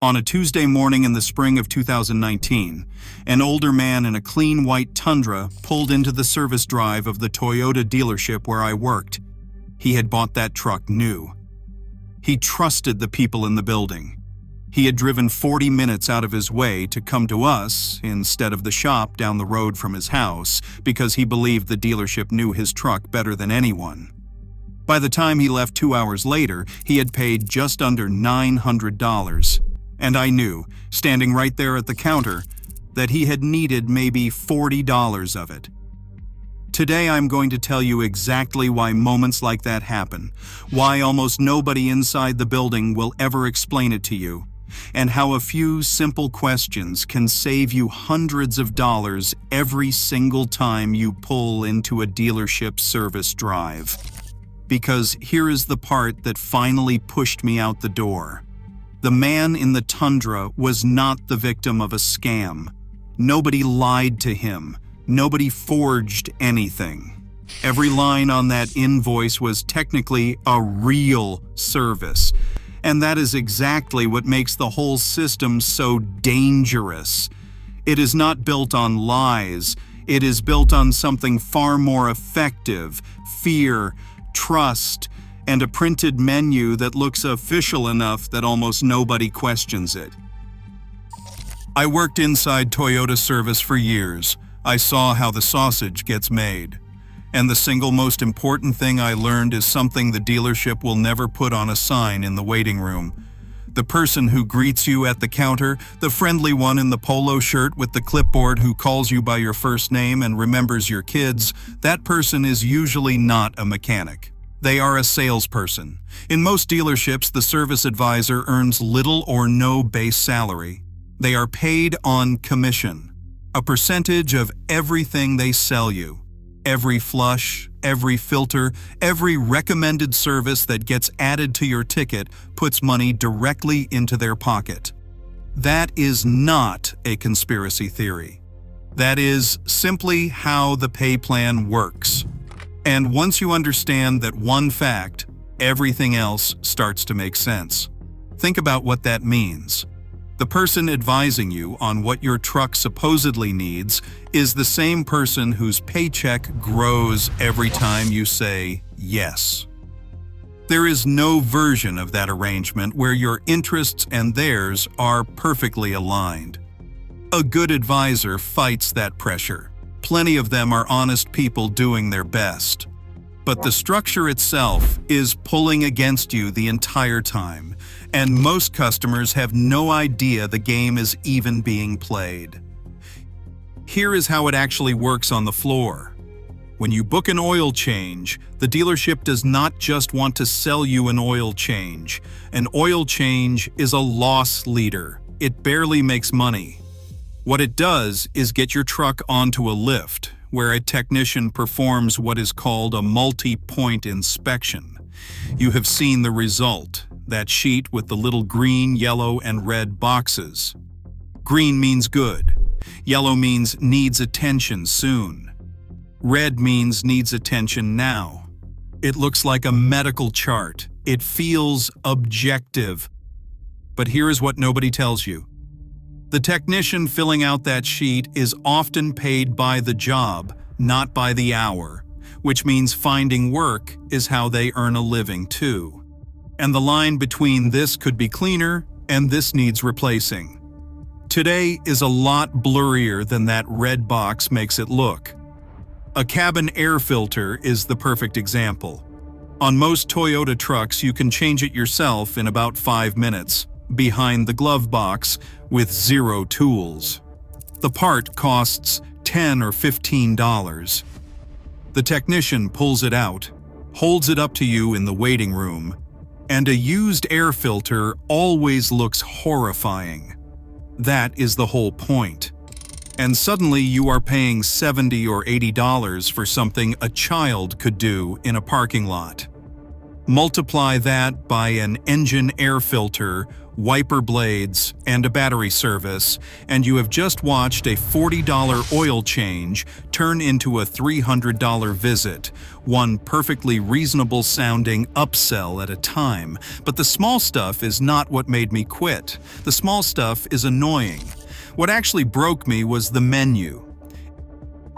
On a Tuesday morning in the spring of 2019, an older man in a clean white Tundra pulled into the service drive of the Toyota dealership where I worked. He had bought that truck new. He trusted the people in the building. He had driven 40 minutes out of his way to come to us instead of the shop down the road from his house because he believed the dealership knew his truck better than anyone. By the time he left 2 hours later, he had paid just under $900. And I knew, standing right there at the counter, that he had needed maybe $40 of it. Today I'm going to tell you exactly why moments like that happen, why almost nobody inside the building will ever explain it to you, and how a few simple questions can save you hundreds of dollars every single time you pull into a dealership service drive. Because here is the part that finally pushed me out the door. The man in the Tundra was not the victim of a scam. Nobody lied to him. Nobody forged anything. Every line on that invoice was technically a real service. And that is exactly what makes the whole system so dangerous. It is not built on lies. It is built on something far more effective: fear, trust, and a printed menu that looks official enough that almost nobody questions it. I worked inside Toyota service for years. I saw how the sausage gets made. And the single most important thing I learned is something the dealership will never put on a sign in the waiting room. The person who greets you at the counter, the friendly one in the polo shirt with the clipboard who calls you by your first name and remembers your kids, that person is usually not a mechanic. They are a salesperson. In most dealerships, the service advisor earns little or no base salary. They are paid on commission, a percentage of everything they sell you. Every flush, every filter, every recommended service that gets added to your ticket puts money directly into their pocket. That is not a conspiracy theory. That is simply how the pay plan works. And once you understand that one fact, everything else starts to make sense. Think about what that means. The person advising you on what your truck supposedly needs is the same person whose paycheck grows every time you say yes. There is no version of that arrangement where your interests and theirs are perfectly aligned. A good advisor fights that pressure. Plenty of them are honest people doing their best. But the structure itself is pulling against you the entire time, and most customers have no idea the game is even being played. Here is how it actually works on the floor. When you book an oil change, the dealership does not just want to sell you an oil change. An oil change is a loss leader. It barely makes money. What it does is get your truck onto a lift, where a technician performs what is called a multi-point inspection. You have seen the result, that sheet with the little green, yellow, and red boxes. Green means good. Yellow means needs attention soon. Red means needs attention now. It looks like a medical chart. It feels objective. But here is what nobody tells you. The technician filling out that sheet is often paid by the job, not by the hour, which means finding work is how they earn a living too. And the line between this could be cleaner and this needs replacing. Today is a lot blurrier than that red box makes it look. A cabin air filter is the perfect example. On most Toyota trucks, you can change it yourself in about 5 minutes, behind the glove box with zero tools. The part costs $10 or $15. The technician pulls it out, holds it up to you in the waiting room, and a used air filter always looks horrifying. That is the whole point. And suddenly you are paying $70 or $80 for something a child could do in a parking lot. Multiply that by an engine air filter wiper blades, and a battery service, and you have just watched a $40 oil change turn into a $300 visit, one perfectly reasonable sounding upsell at a time. But the small stuff is not what made me quit. The small stuff is annoying. What actually broke me was the menu.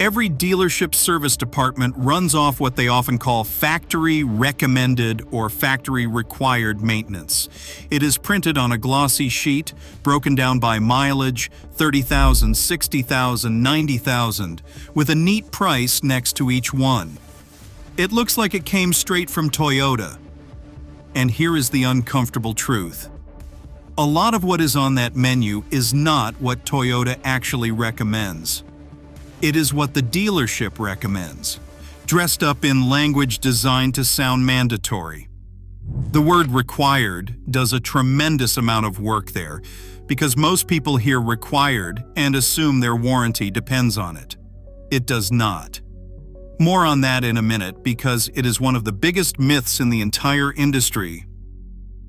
Every dealership service department runs off what they often call factory recommended or factory required maintenance. It is printed on a glossy sheet, broken down by mileage, 30,000, 60,000, 90,000, with a neat price next to each one. It looks like it came straight from Toyota. And here is the uncomfortable truth. A lot of what is on that menu is not what Toyota actually recommends. It is what the dealership recommends, dressed up in language designed to sound mandatory. The word required does a tremendous amount of work there, because most people hear required and assume their warranty depends on it. It does not. More on that in a minute, because it is one of the biggest myths in the entire industry.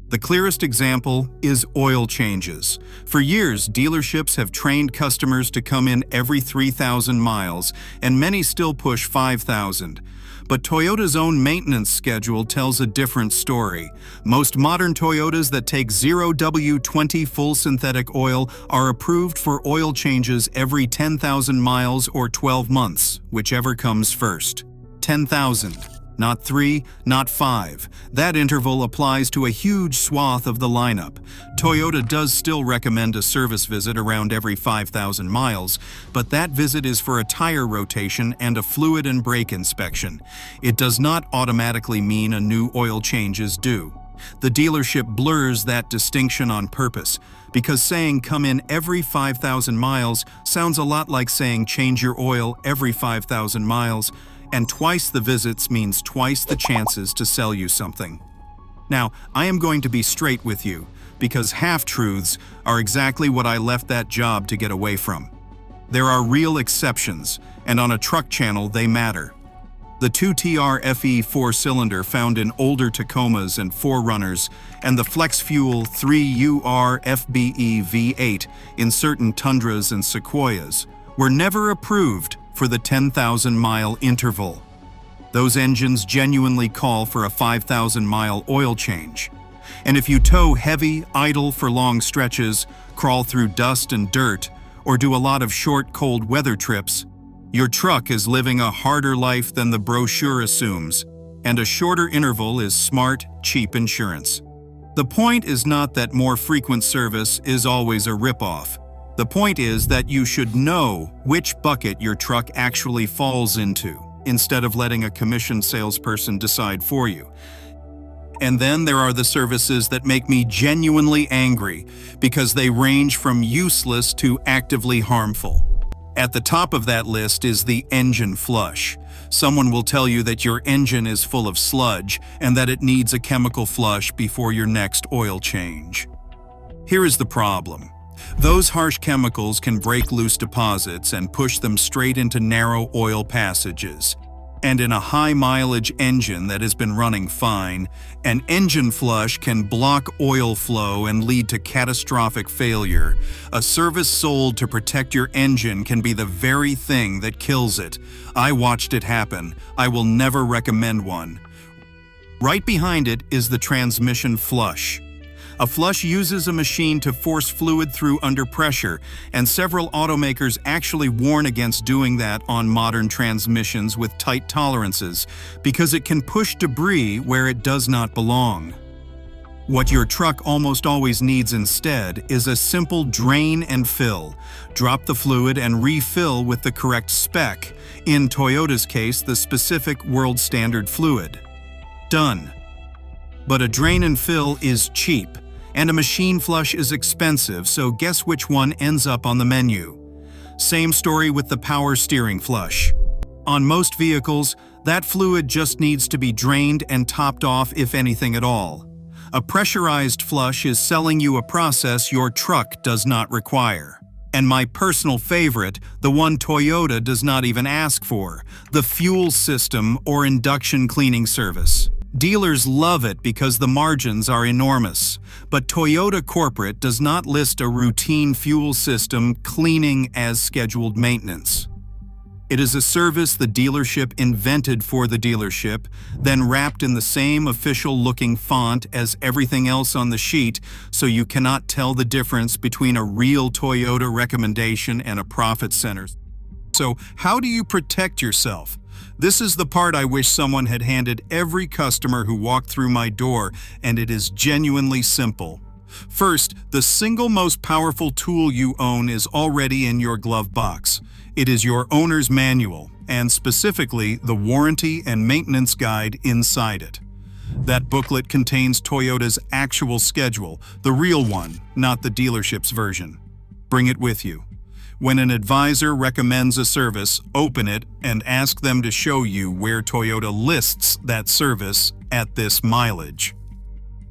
The clearest example is oil changes. For years, dealerships have trained customers to come in every 3,000 miles, and many still push 5,000. But Toyota's own maintenance schedule tells a different story. Most modern Toyotas that take 0W20 full synthetic oil are approved for oil changes every 10,000 miles or 12 months, whichever comes first. 10,000. Not 3, not 5. That interval applies to a huge swath of the lineup. Toyota does still recommend a service visit around every 5,000 miles, but that visit is for a tire rotation and a fluid and brake inspection. It does not automatically mean a new oil change is due. The dealership blurs that distinction on purpose, because saying come in every 5,000 miles sounds a lot like saying change your oil every 5,000 miles, and twice the visits means twice the chances to sell you something. Now, I am going to be straight with you, because half-truths are exactly what I left that job to get away from. There are real exceptions, and on a truck channel they matter. The 2TR FE 4-cylinder found in older Tacomas and 4Runners, and the Flex Fuel 3UR FBE V8 in certain Tundras and Sequoias were never approved for the 10,000-mile interval. Those engines genuinely call for a 5,000-mile oil change. And if you tow heavy, idle for long stretches, crawl through dust and dirt, or do a lot of short, cold weather trips, your truck is living a harder life than the brochure assumes, and a shorter interval is smart, cheap insurance. The point is not that more frequent service is always a ripoff. The point is that you should know which bucket your truck actually falls into, instead of letting a commissioned salesperson decide for you. And then there are the services that make me genuinely angry, because they range from useless to actively harmful. At the top of that list is the engine flush. Someone will tell you that your engine is full of sludge and that it needs a chemical flush before your next oil change. Here is the problem. Those harsh chemicals can break loose deposits and push them straight into narrow oil passages. And in a high-mileage engine that has been running fine, an engine flush can block oil flow and lead to catastrophic failure. A service sold to protect your engine can be the very thing that kills it. I watched it happen. I will never recommend one. Right behind it is the transmission flush. A flush uses a machine to force fluid through under pressure, and several automakers actually warn against doing that on modern transmissions with tight tolerances, because it can push debris where it does not belong. What your truck almost always needs instead is a simple drain and fill. Drop the fluid and refill with the correct spec, in Toyota's case, the specific world standard fluid. Done. But a drain and fill is cheap, and a machine flush is expensive, so guess which one ends up on the menu? Same story with the power steering flush. On most vehicles, that fluid just needs to be drained and topped off if anything at all. A pressurized flush is selling you a process your truck does not require. And my personal favorite, the one Toyota does not even ask for, the fuel system or induction cleaning service. Dealers love it because the margins are enormous, but Toyota Corporate does not list a routine fuel system cleaning as scheduled maintenance. It is a service the dealership invented for the dealership, then wrapped in the same official-looking font as everything else on the sheet, so you cannot tell the difference between a real Toyota recommendation and a profit center. So, how do you protect yourself? This is the part I wish someone had handed every customer who walked through my door, and it is genuinely simple. First, the single most powerful tool you own is already in your glove box. It is your owner's manual, and specifically the warranty and maintenance guide inside it. That booklet contains Toyota's actual schedule, the real one, not the dealership's version. Bring it with you. When an advisor recommends a service, open it and ask them to show you where Toyota lists that service at this mileage.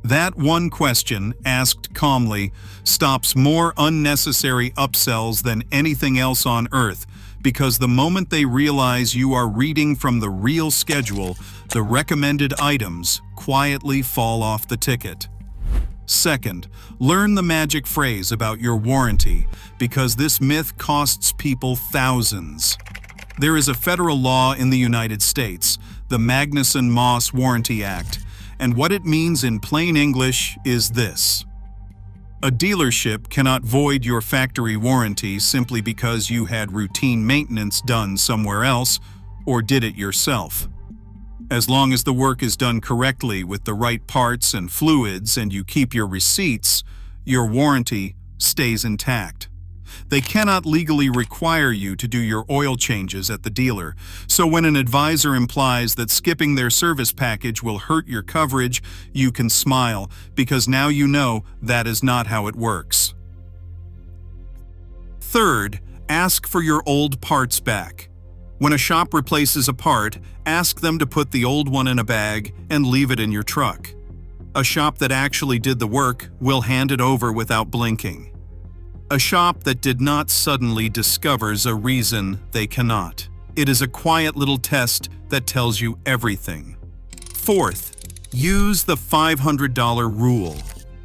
That one question, asked calmly, stops more unnecessary upsells than anything else on earth, because the moment they realize you are reading from the real schedule, the recommended items quietly fall off the ticket. Second, learn the magic phrase about your warranty, because this myth costs people thousands. There is a federal law in the United States, the Magnuson-Moss Warranty Act, and what it means in plain English is this. A dealership cannot void your factory warranty simply because you had routine maintenance done somewhere else or did it yourself. As long as the work is done correctly with the right parts and fluids and you keep your receipts, your warranty stays intact. They cannot legally require you to do your oil changes at the dealer, so when an advisor implies that skipping their service package will hurt your coverage, you can smile, because now you know that is not how it works. Third, ask for your old parts back. When a shop replaces a part, ask them to put the old one in a bag and leave it in your truck. A shop that actually did the work will hand it over without blinking. A shop that did not suddenly discovers a reason they cannot. It is a quiet little test that tells you everything. Fourth, use the $500 rule.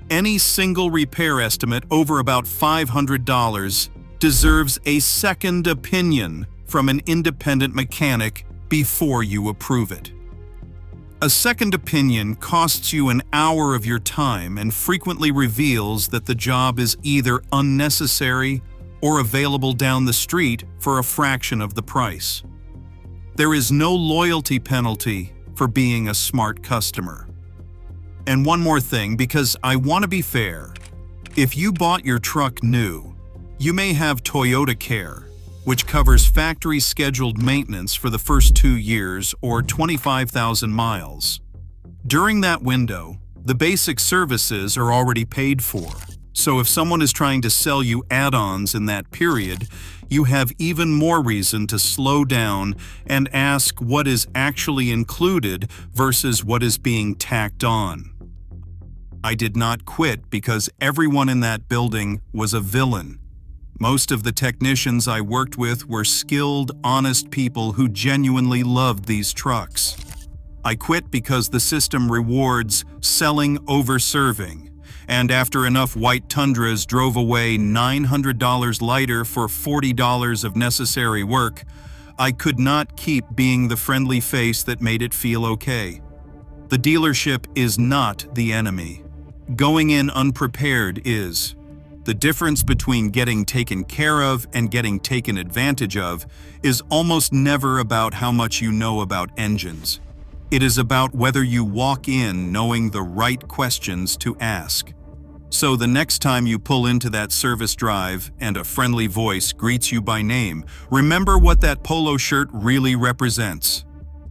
Any single repair estimate over about $500 deserves a second opinion from an independent mechanic before you approve it. A second opinion costs you an hour of your time and frequently reveals that the job is either unnecessary or available down the street for a fraction of the price. There is no loyalty penalty for being a smart customer. And one more thing, because I want to be fair. If you bought your truck new, you may have Toyota Care, which covers factory-scheduled maintenance for the first 2 years or 25,000 miles. During that window, the basic services are already paid for. So if someone is trying to sell you add-ons in that period, you have even more reason to slow down and ask what is actually included versus what is being tacked on. I did not quit because everyone in that building was a villain. Most of the technicians I worked with were skilled, honest people who genuinely loved these trucks. I quit because the system rewards selling over serving, and after enough white Tundras drove away $900 lighter for $40 of necessary work, I could not keep being the friendly face that made it feel okay. The dealership is not the enemy. Going in unprepared is. The difference between getting taken care of and getting taken advantage of is almost never about how much you know about engines. It is about whether you walk in knowing the right questions to ask. So the next time you pull into that service drive and a friendly voice greets you by name, remember what that polo shirt really represents.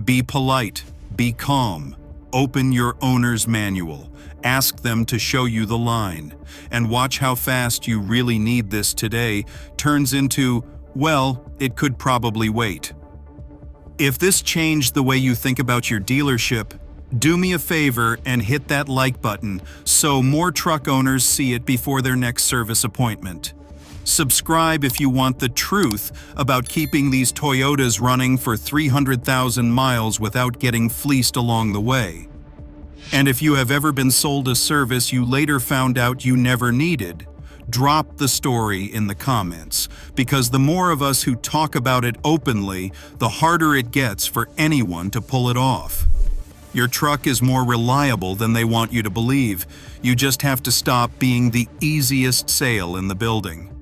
Be polite, be calm, open your owner's manual. Ask them to show you the line, and watch how fast you really need this today turns into, well, it could probably wait. If this changed the way you think about your dealership, do me a favor and hit that like button so more truck owners see it before their next service appointment. Subscribe if you want the truth about keeping these Toyotas running for 300,000 miles without getting fleeced along the way. And if you have ever been sold a service you later found out you never needed, drop the story in the comments, because the more of us who talk about it openly, the harder it gets for anyone to pull it off. Your truck is more reliable than they want you to believe. You just have to stop being the easiest sale in the building.